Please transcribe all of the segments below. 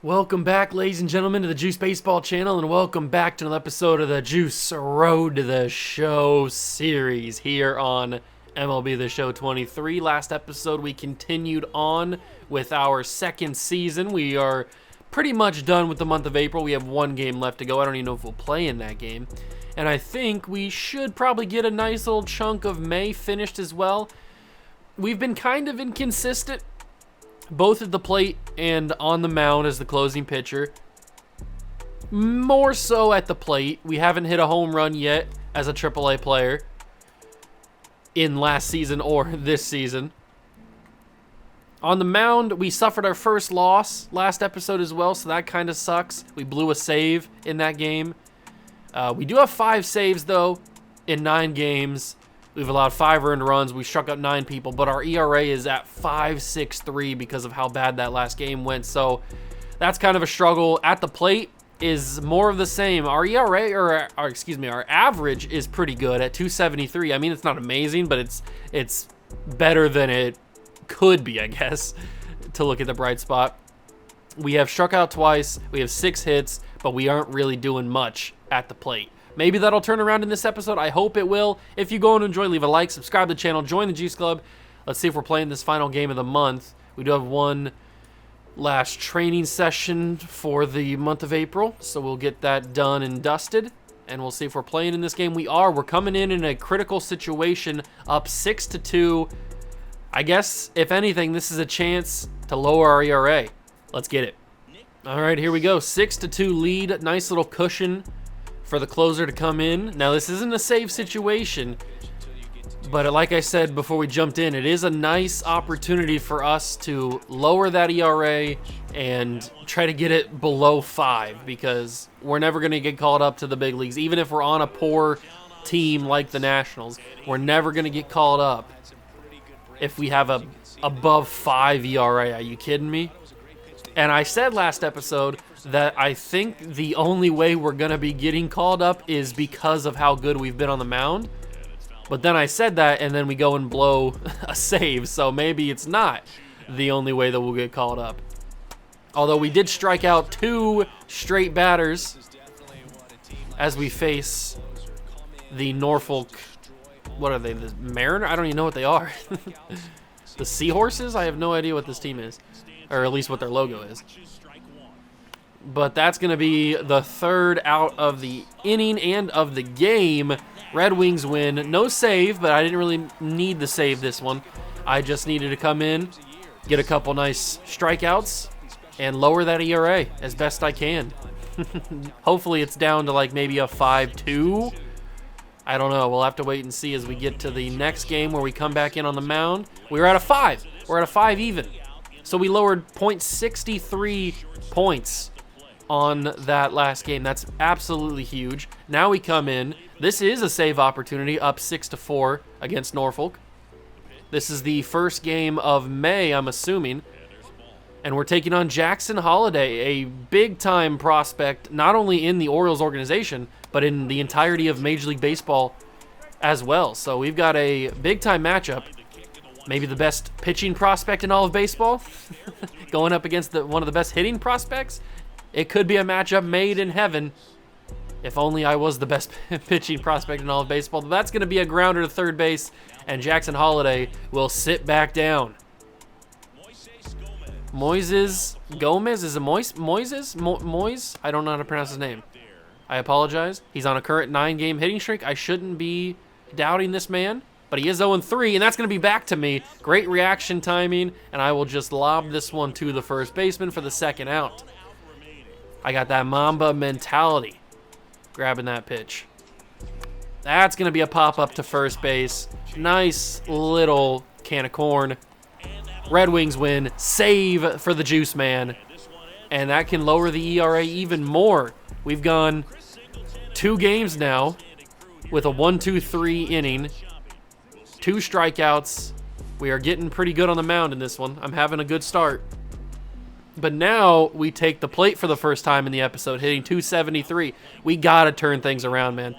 Welcome back, ladies and gentlemen, to the Juice Baseball channel, and welcome back to another episode of the Juice Road to the Show series here on MLB The Show 23. Last episode, we continued on with our second season. We are pretty much done with the month of April. We have one game left to go. I don't even know if we'll play in that game. And I think we should probably get a nice little chunk of May finished as well. We've been kind of inconsistent, both at the plate and on the mound as the closing pitcher. More so at the plate. We haven't hit a home run yet as a AAA player in last season or this season. On the mound, we suffered our first loss last episode as well, so that kind of sucks. We blew a save in that game. We do have 5 saves, though, in 9 games. We've allowed 5 earned runs. We struck out 9 people, but our ERA is at 5.63 because of how bad that last game went. So that's kind of a struggle. At the plate is more of the same. Our ERA, or our average is pretty good at 2.73. I mean, it's not amazing, but it's better than it could be, I guess, to look at the bright spot. We have struck out twice. We have 6 hits, but we aren't really doing much at the plate. Maybe that'll turn around in this episode. I hope it will. If you go and enjoy, leave a like, subscribe to the channel, join the Juice Club. Let's see if we're playing this final game of the month. We do have one last training session for the month of April, so we'll get that done and dusted, and we'll see if we're playing in this game. We are. We're coming in a critical situation, up 6-2. I guess, if anything, this is a chance to lower our ERA. Let's get it. All right, here we go. 6-2 lead. Nice little cushion for the closer to come in. Now, this isn't a save situation, but like I said before we jumped in, it is a nice opportunity for us to lower that ERA and try to get it below 5, because we're never going to get called up to the big leagues. Even if we're on a poor team like the Nationals, we're never going to get called up if we have a above 5 ERA. Are you kidding me? And I said last episode that I think the only way we're going to be getting called up is because of how good we've been on the mound. But then I said that, and then we go and blow a save, so maybe it's not the only way that we'll get called up. Although we did strike out 2 straight batters as we face the Norfolk, what are they, the Mariner? I don't even know what they are. The Seahorses? I have no idea what this team is, or at least what their logo is. But that's going to be the 3rd out of the inning and of the game. Red Wings win. No save, but I didn't really need the save this one. I just needed to come in, get a couple nice strikeouts, and lower that ERA as best I can. Hopefully it's down to like maybe a 5.2. I don't know. We'll have to wait and see as we get to the next game where we come back in on the mound. We were at a 5. We're at a 5 even. So we lowered .63 points on that last game. That's absolutely huge. Now we come in. This is a save opportunity, up 6-4 against Norfolk. This is the first game of May, I'm assuming. And we're taking on Jackson Holliday, a big-time prospect, not only in the Orioles organization, but in the entirety of Major League Baseball as well. So we've got a big-time matchup. Maybe the best pitching prospect in all of baseball, going up against one of the best hitting prospects. It could be a matchup made in heaven. If only I was the best pitching prospect in all of baseball. But that's going to be a grounder to third base, and Jackson Holliday will sit back down. Moises Gomez? Is it Moise? I don't know how to pronounce his name. I apologize. He's on a current 9-game hitting streak. I shouldn't be doubting this man, but he is 0-3, and that's going to be back to me. Great reaction timing, and I will just lob this one to the first baseman for the 2nd out. I got that Mamba mentality, grabbing that pitch. That's going to be a pop-up to first base. Nice little can of corn. Red Wings win. Save for the Juice Man. And that can lower the ERA even more. We've gone 2 games now with a 1-2-3 inning. 2 strikeouts. We are getting pretty good on the mound in this one. I'm having a good start. But now we take the plate for the first time in the episode, hitting 273. We got to turn things around, man.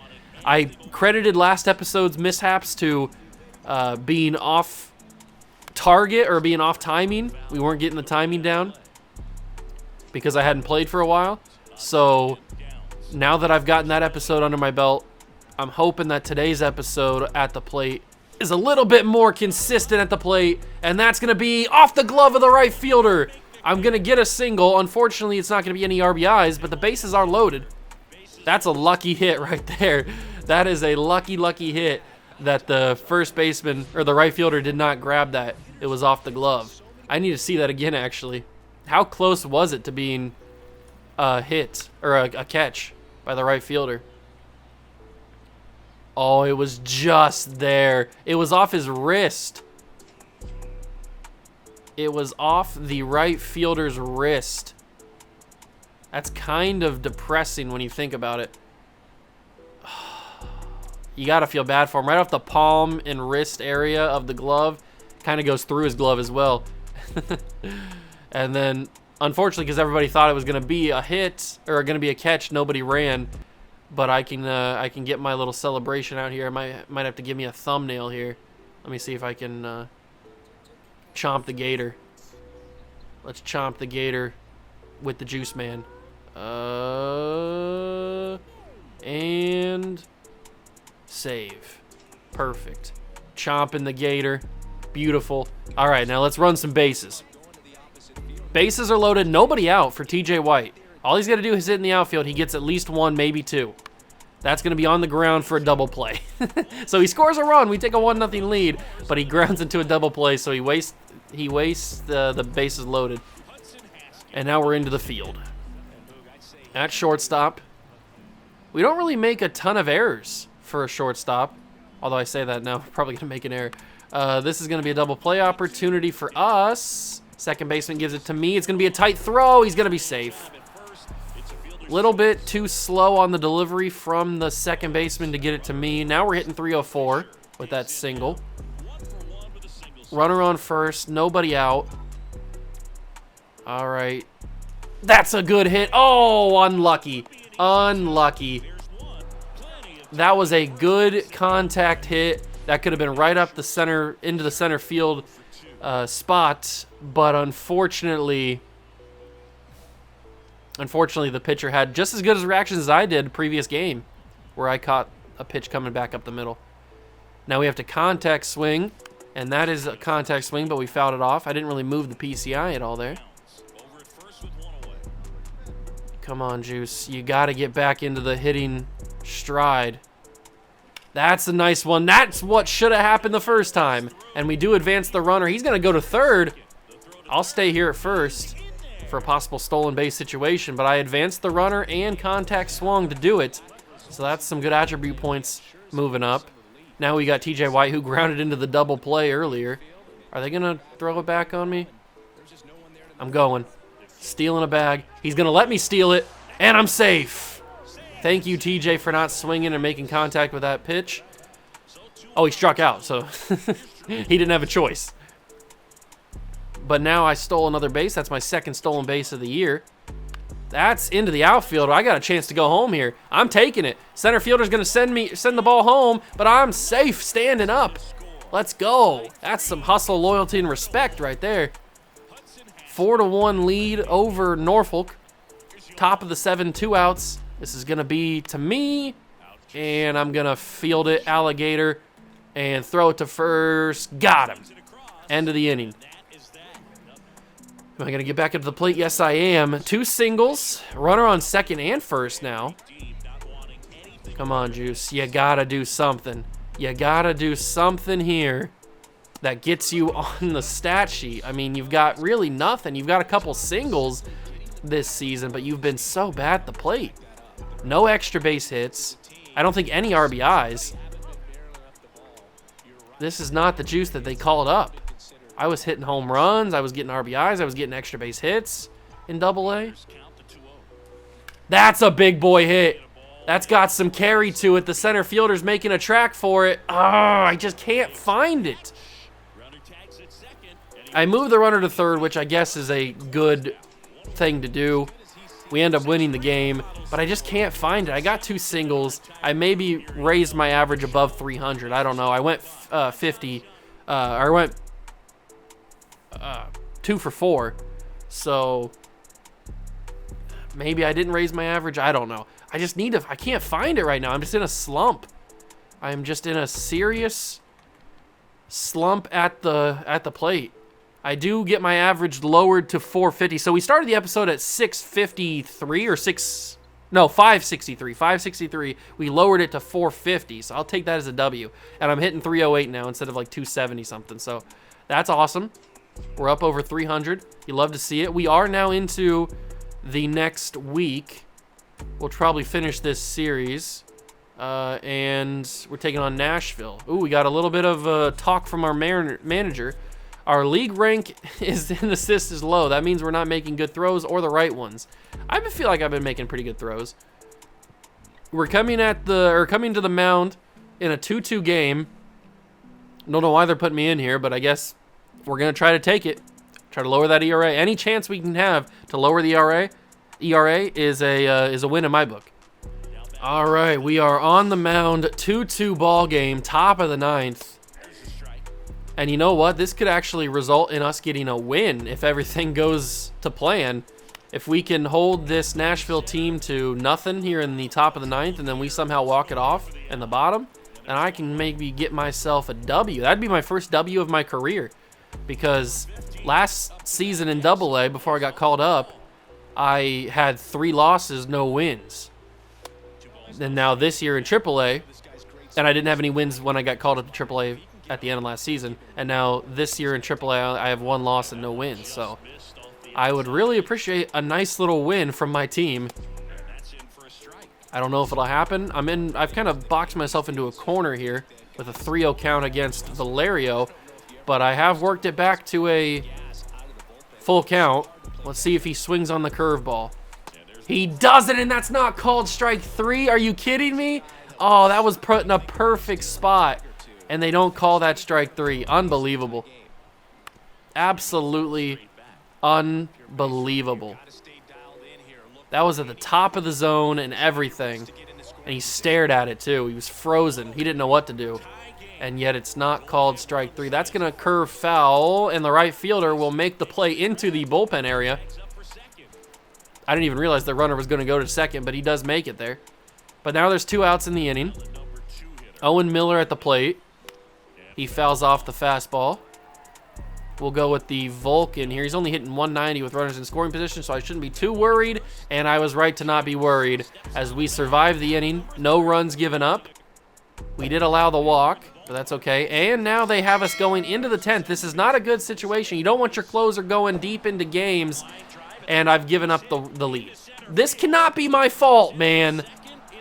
I credited last episode's mishaps to being off target or being off timing. We weren't getting the timing down. because I hadn't played for a while. So now that I've gotten that episode under my belt, I'm hoping that today's episode at the plate is a little bit more consistent at the plate, and that's going to be off the glove of the right fielder. I'm going to get a single. Unfortunately, it's not going to be any RBIs, but the bases are loaded. That's a lucky hit right there. That is a lucky, lucky hit that the first baseman or the right fielder did not grab that. It was off the glove. I need to see that again, actually. How close was it to being a hit or a catch by the right fielder? Oh, it was just there. It was off his wrist. It was off the right fielder's wrist. That's kind of depressing when you think about it. You got to feel bad for him. Right off the palm and wrist area of the glove. Kind of goes through his glove as well. And then, unfortunately, because everybody thought it was going to be a hit or going to be a catch, nobody ran. But I can get my little celebration out here. I might have to give me a thumbnail here. Let me see if I can chomp the gator. Let's chomp the gator with the juice man. And save. Perfect. Chomping the gator. Beautiful. All right, now let's run some bases. Bases are loaded. Nobody out for TJ White. All he's got to do is hit in the outfield. He gets at least one, maybe two. That's going to be on the ground for a double play. So he scores a run. We take a 1-0 lead, but he grounds into a double play, so he wastes the bases loaded. And now we're into the field. At shortstop, we don't really make a ton of errors for a shortstop. Although I say that now, we're probably going to make an error. This is going to be a double play opportunity for us. Second baseman gives it to me. It's going to be a tight throw. He's going to be safe. Little bit too slow on the delivery from the second baseman to get it to me. Now we're hitting 304 with that single. Runner on first. Nobody out. All right. That's a good hit. Oh, unlucky. Unlucky. That was a good contact hit. That could have been right up the center, into the center field spot. But unfortunately, the pitcher had just as good as reactions as I did the previous game, where I caught a pitch coming back up the middle. Now we have to contact swing, and that is a contact swing, but we fouled it off. I didn't really move the PCI at all there. Come on, Juice. You got to get back into the hitting stride. That's a nice one. That's what should have happened the first time. And we do advance the runner. He's going to go to third. I'll stay here at first for a possible stolen base situation, but I advanced the runner and contact swung to do it. So that's some good attribute points moving up. Now we got TJ White, who grounded into the double play earlier. Are they going to throw it back on me? I'm going. Stealing a bag. He's going to let me steal it, and I'm safe. Thank you, TJ, for not swinging and making contact with that pitch. Oh, he struck out, so he didn't have a choice. But now I stole another base. That's my second stolen base of the year. That's into the outfield. I got a chance to go home here. I'm taking it. Center fielder's going to send the ball home, but I'm safe standing up. Let's go. That's some hustle, loyalty, and respect right there. 4-1 lead over Norfolk. Top of the 7, 2 outs. This is going to be to me, and I'm going to field it, alligator, and throw it to first. Got him. End of the inning. Am I going to get back up to the plate? Yes, I am. 2 singles. Runner on second and first now. Come on, Juice. You got to do something. You got to do something here that gets you on the stat sheet. I mean, you've got really nothing. You've got a couple singles this season, but you've been so bad at the plate. No extra base hits. I don't think any RBIs. This is not the Juice that they called up. I was hitting home runs. I was getting RBIs. I was getting extra base hits in Double-A. That's a big boy hit. That's got some carry to it. The center fielder's making a track for it. Oh, I just can't find it. I moved the runner to third, which I guess is a good thing to do. We end up winning the game, but I just can't find it. I got 2 singles. I maybe raised my average above 300. I don't know. I went 50. I went 2 for 4. So Maybe I didn't raise my average. I don't know. I just need to. I can't find it right now. I'm just in a slump. I'm just in a serious slump at the plate. I do get my average lowered to 450. So we started the episode at 653 or 563. 563. We lowered it to 450. So I'll take that as a W. And I'm hitting 308 now instead of like 270 something. So that's awesome. We're up over 300. You love to see it. We are now into the next week. We'll probably finish this series. And we're taking on Nashville. Ooh, we got a little bit of talk from our manager. Our league rank in assists is low. That means we're not making good throws or the right ones. I feel like I've been making pretty good throws. We're coming to the mound in a 2-2 game. Don't know why they're putting me in here, but I guess we're gonna try to take it. Try to lower that ERA. Any chance we can have to lower the ERA is a win in my book. All right, we are on the mound, 2-2 ball game, top of the 9th. And you know what? This could actually result in us getting a win if everything goes to plan. If we can hold this Nashville team to nothing here in the top of the 9th, and then we somehow walk it off in the bottom, and I can maybe get myself a W. That'd be my first W of my career. Because last season in AA, before I got called up, I had 3 losses, no wins. And now this year in AAA, and I didn't have any wins when I got called up to AAA at the end of last season. And now this year in AAA, I have 1 loss and no wins. So I would really appreciate a nice little win from my team. I don't know if it'll happen. I've kind of boxed myself into a corner here with a 3-0 count against Valerio. But I have worked it back to a full count. Let's see if he swings on the curveball. He doesn't, and that's not called strike 3. Are you kidding me? Oh, that was put in a perfect spot. And they don't call that strike 3. Unbelievable. Absolutely unbelievable. That was at the top of the zone and everything. And he stared at it too. He was frozen. He didn't know what to do. And yet it's not called strike 3. That's going to curve foul, and the right fielder will make the play into the bullpen area. I didn't even realize the runner was going to go to second, but he does make it there. But now there's 2 outs in the inning. Owen Miller at the plate. He fouls off the fastball. We'll go with the Vulcan here. He's only hitting 190 with runners in scoring position, so I shouldn't be too worried. And I was right to not be worried as we survive the inning. No runs given up. We did allow the walk, but that's okay. And now they have us going into the 10th. This is not a good situation. You don't want your closer going deep into games, and I've given up the lead. This cannot be my fault, man.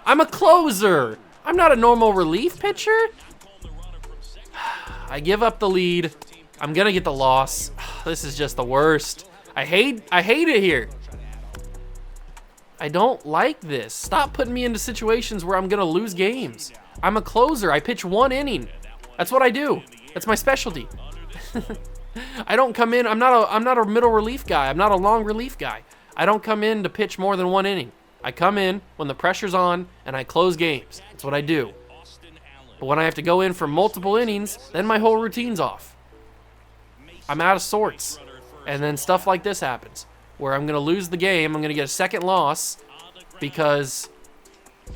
I'm a closer. I'm not a normal relief pitcher. I give up the lead. I'm going to get the loss. This is just the worst. I hate it here. I don't like this. Stop putting me into situations where I'm going to lose games. I'm a closer. I pitch 1 inning. That's what I do. That's my specialty. I don't come in. I'm not a middle relief guy. I'm not a long relief guy. I don't come in to pitch more than 1 inning. I come in when the pressure's on and I close games. That's what I do. But when I have to go in for multiple innings, then my whole routine's off. I'm out of sorts. And then stuff like this happens where I'm going to lose the game. I'm going to get a second loss because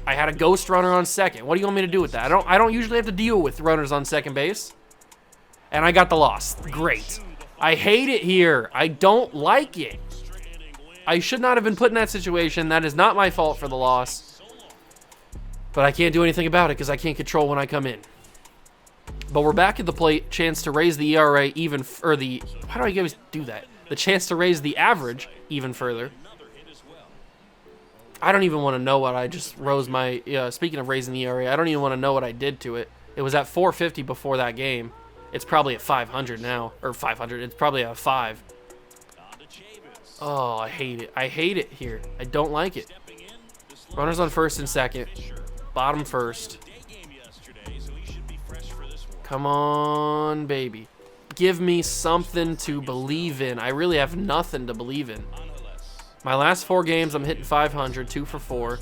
I had a ghost runner on second. What do you want me to do with that? I don't usually have to deal with runners on second base. And I got the loss. Great. I hate it here. I don't like it. I should not have been put in that situation. That is not my fault for the loss. But I can't do anything about it because I can't control when I come in. But we're back at the plate. Chance to raise the ERA even, or the, how do I always do that? The chance to raise the average even further. I don't even want to know what I just rose my, speaking of raising the ERA, I don't even want to know what I did to it. It was at 450 before that game. It's probably at 500 now, or 500. It's probably at 5. Oh, I hate it. I hate it here. I don't like it. Runners on first and second. Bottom first. Come on, baby. Give me something to believe in. I really have nothing to believe in. My last 4 games, I'm hitting 500, 2 for 4.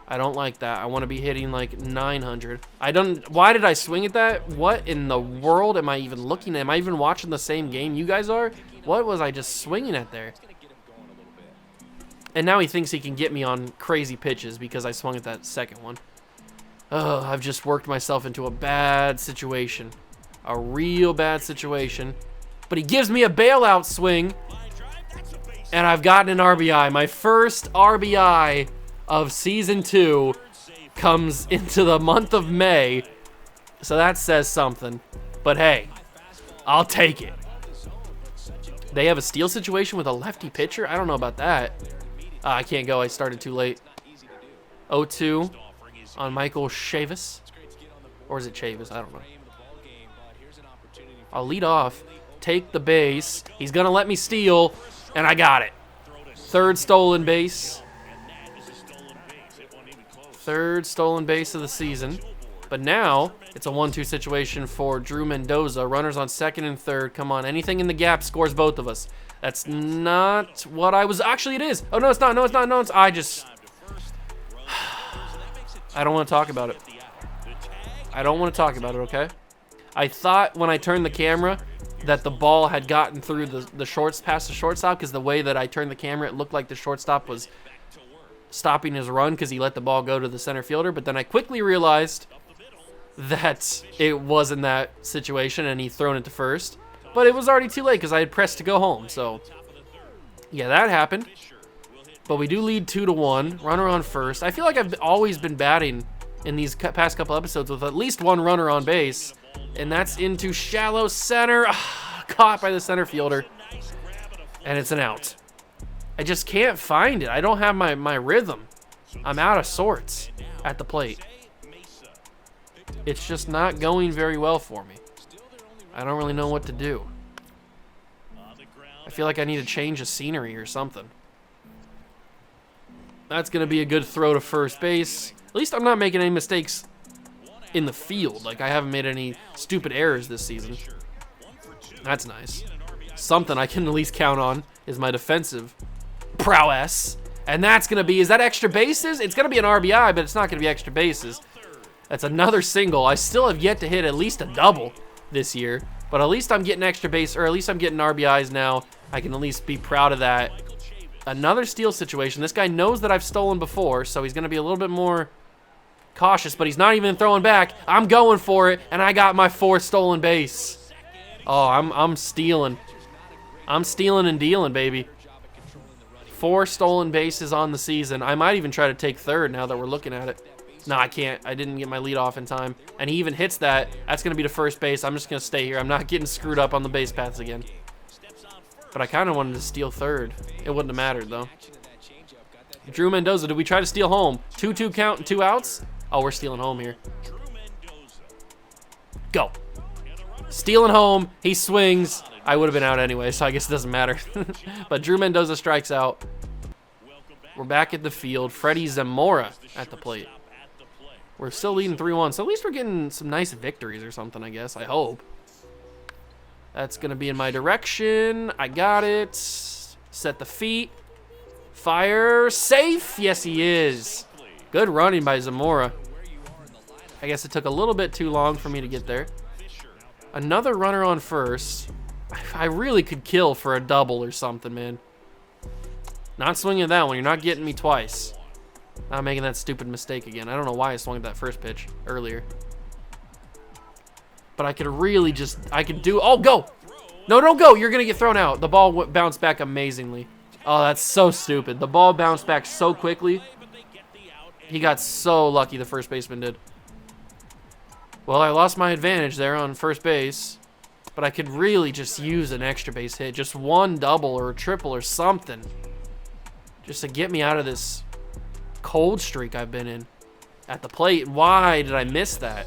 I don't like that. I want to be hitting like 900. Why did I swing at that? What in the world am I even looking at? Am I even watching the same game you guys are? What was I just swinging at there? And now he thinks he can get me on crazy pitches because I swung at that second one. Oh, I've just worked myself into a bad situation. A real bad situation. But he gives me a bailout swing. And I've gotten an RBI. My first RBI of Season 2 comes into the month of May. So that says something. But hey, I'll take it. They have a steal situation with a lefty pitcher? I don't know about that. I can't go. I started too late. 0-2 on Michael Chavis. Or is it Chavis? I don't know. I'll lead off. Take the base. He's going to let me steal. And I got it. Third stolen base. Third stolen base of the season. But now, it's a 1-2 situation for Drew Mendoza. Runners on second and third. Come on, anything in the gap scores both of us. That's not what I was... Actually, it is. Oh, no, it's not. No, it's not. No, it's... I just... I don't want to talk about it. I don't want to talk about it, okay? I thought when I turned the camera that the ball had gotten through the shorts past the shortstop, because the way that I turned the camera, it looked like the shortstop was stopping his run because he let the ball go to the center fielder. But then I quickly realized that it wasn't that situation and he'd thrown it to first. But it was already too late because I had pressed to go home. So, yeah, that happened. But we do lead 2-1. Runner on first. I feel like I've always been batting in these past couple episodes with at least one runner on base. And that's into shallow center. Caught by the center fielder. And it's an out. I just can't find it. I don't have my rhythm. I'm out of sorts at the plate. It's just not going very well for me. I don't really know what to do. I feel like I need to change the scenery or something. That's going to be a good throw to first base. At least I'm not making any mistakes in the field. Like, I haven't made any stupid errors this season. That's nice. Something I can at least count on is my defensive prowess. And that's going to be, is that extra bases? It's going to be an RBI, but it's not going to be extra bases. That's another single. I still have yet to hit at least a double this year. But at least I'm getting extra base, or at least I'm getting RBIs now. I can at least be proud of that. Another steal situation. This guy knows that I've stolen before, so he's going to be a little bit more cautious, but he's not even throwing back. I'm going for it, and I got my fourth stolen base. Oh, I'm stealing. I'm stealing and dealing, baby. 4 stolen bases on the season. I might even try to take third now that we're looking at it. No, I can't. I didn't get my lead off in time. And he even hits that. That's going to be to first base. I'm just going to stay here. I'm not getting screwed up on the base paths again. But I kind of wanted to steal third. It wouldn't have mattered, though. Drew Mendoza, did we try to steal home? 2-2 count and 2 outs? Oh, we're stealing home here. Go. Stealing home. He swings. I would have been out anyway, so I guess it doesn't matter. But Drew Mendoza strikes out. We're back at the field. Freddie Zamora at the plate. We're still leading 3-1, so at least we're getting some nice victories or something, I guess. I hope. That's going to be in my direction. I got it. Set the feet. Fire. Safe. Yes, he is. Good running by Zamora. I guess it took a little bit too long for me to get there. Another runner on first. I really could kill for a double or something, man. Not swinging at that one. You're not getting me twice. Not making that stupid mistake again. I don't know why I swung at that first pitch earlier. But I could really just... I could do... Oh, go! No, don't go! You're going to get thrown out. The ball bounced back amazingly. Oh, that's so stupid. The ball bounced back so quickly. He got so lucky, the first baseman did. Well, I lost my advantage there on first base. But I could really just use an extra base hit. Just one double or a triple or something. Just to get me out of this cold streak I've been in at the plate. Why did I miss that?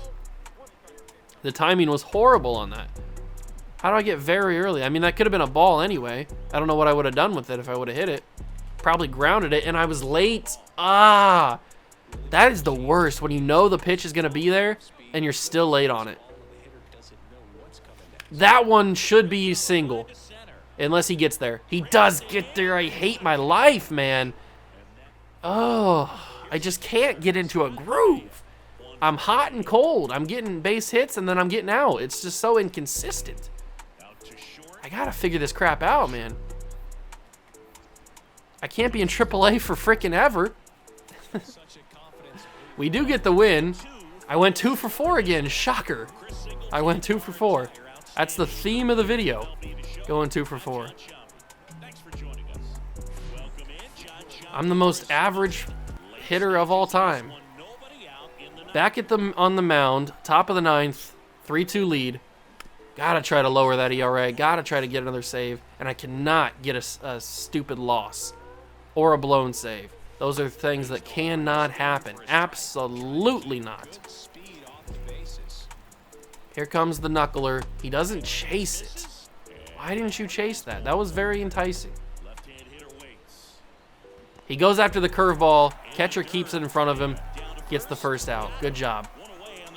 The timing was horrible on that. How do I get very early? I mean, that could have been a ball anyway. I don't know what I would have done with it if I would have hit it. Probably grounded it, and I was late. Ah, that is the worst when you know the pitch is going to be there and you're still late on it. That one should be single unless he gets there. He does get there. I hate my life, man. Oh, I just can't get into a groove. I'm hot and cold. I'm getting base hits, and then I'm getting out. It's just so inconsistent. I got to figure this crap out, man. I can't be in AAA for frickin' ever. We do get the win. I went 2 for 4 again. Shocker. I went 2 for 4. That's the theme of the video. Going 2 for 4. I'm the most average hitter of all time. Back at them on the mound, top of the 9th, 3-2 lead. Gotta try to lower that ERA. Gotta try to get another save. And I cannot get a stupid loss or a blown save. Those are things that cannot happen. Absolutely not. Here comes the knuckler. He doesn't chase it. Why didn't you chase that? That was very enticing. He goes after the curveball. Catcher keeps it in front of him. Gets the first out. Good job.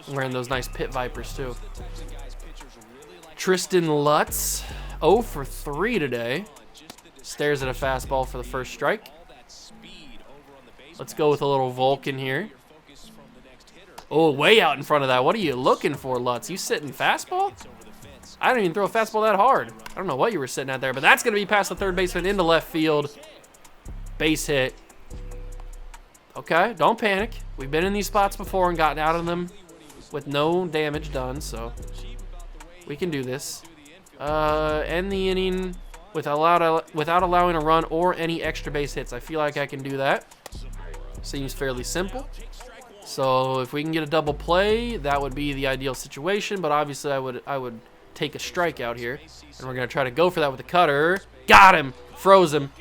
I'm wearing those nice pit vipers too. Tristan Lutz, 0 for 3 today. Stares at a fastball for the first strike. Let's go with a little Vulcan here. Oh, way out in front of that. What are you looking for, Lutz? You sitting fastball? I didn't even throw a fastball that hard. I don't know what you were sitting at there, but that's going to be past the third baseman into left field. Base hit. Okay, don't panic. We've been in these spots before and gotten out of them with no damage done, so we can do this. End the inning without allowing a run or any extra base hits. I feel like I can do that. Seems fairly simple. So if we can get a double play, that would be the ideal situation, but obviously I would take a strikeout here. And we're going to try to go for that with the cutter. Got him! Froze him.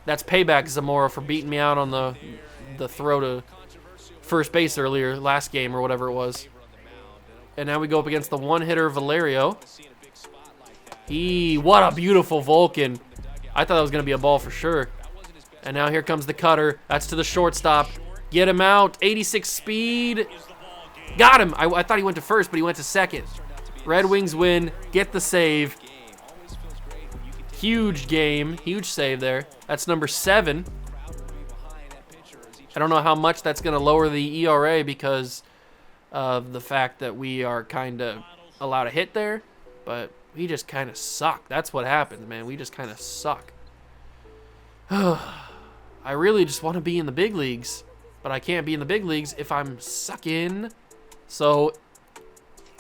That's payback, Zamora, for beating me out on the throw to first base earlier, last game or whatever it was. And now we go up against the one-hitter, Valerio. What a beautiful Vulcan. I thought that was going to be a ball for sure. And now here comes the cutter. That's to the shortstop. Get him out. 86 speed. Got him. I thought he went to first, but he went to second. Red Wings win. Get the save. Huge game. Huge save there. That's number 7. I don't know how much that's going to lower the ERA because of the fact that we are kind of allowed a hit there. But we just kind of suck. That's what happens, man. We just kind of suck. I really just want to be in the big leagues, but I can't be in the big leagues if I'm sucking. So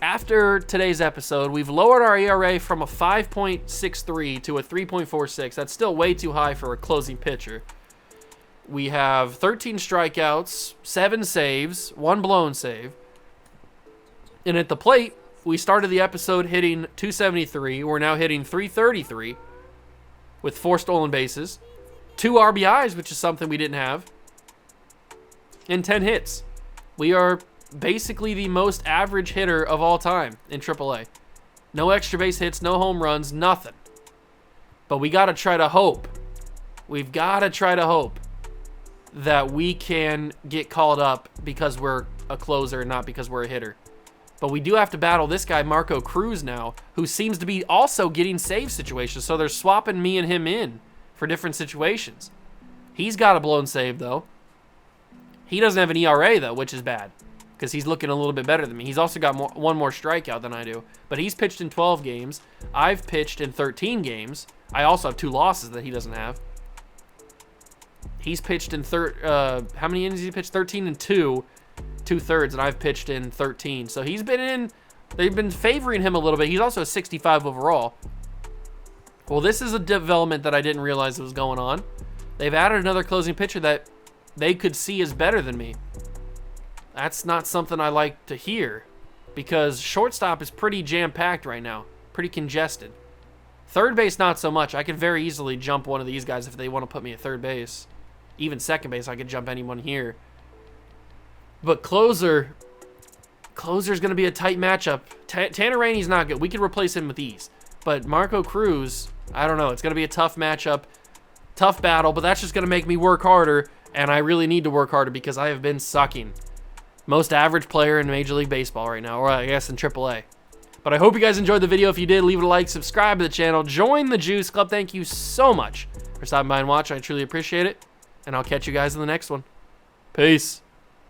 after today's episode, we've lowered our ERA from a 5.63 to a 3.46. That's still way too high for a closing pitcher. We have 13 strikeouts, 7 saves, 1 blown save. And at the plate, we started the episode hitting 273. We're now hitting 333 with 4 stolen bases, 2 RBIs, which is something we didn't have, and 10 hits. We are basically the most average hitter of all time in AAA. No extra base hits, no home runs, nothing. But we got to try to hope. We've got to try to hope that we can get called up because we're a closer and not because we're a hitter. But we do have to battle this guy, Marco Cruz, now, who seems to be also getting save situations. So they're swapping me and him in for different situations. He's got a blown save, though. He doesn't have an ERA, though, which is bad because he's looking a little bit better than me. He's also got one more strikeout than I do. But he's pitched in 12 games. I've pitched in 13 games. I also have 2 losses that he doesn't have. He's pitched in how many innings did he pitch? 13 and 2/3, and I've pitched in 13. So he's been in. They've been favoring him a little bit. He's also a 65 overall. Well, this is a development that I didn't realize was going on. They've added another closing pitcher that they could see is better than me. That's not something I like to hear because shortstop is pretty jam-packed right now, pretty congested. Third base, not so much. I could very easily jump one of these guys if they want to put me at third base. Even second base, I could jump anyone here. But closer's going to be a tight matchup. Tanner Rainey's not good. We could replace him with ease. But Marco Cruz, I don't know. It's going to be a tough matchup, tough battle, but that's just going to make me work harder, and I really need to work harder because I have been sucking. Most average player in Major League Baseball right now, or I guess in AAA. But I hope you guys enjoyed the video. If you did, leave it a like, subscribe to the channel, join the Juice Club. Thank you so much for stopping by and watching. I truly appreciate it, and I'll catch you guys in the next one. Peace.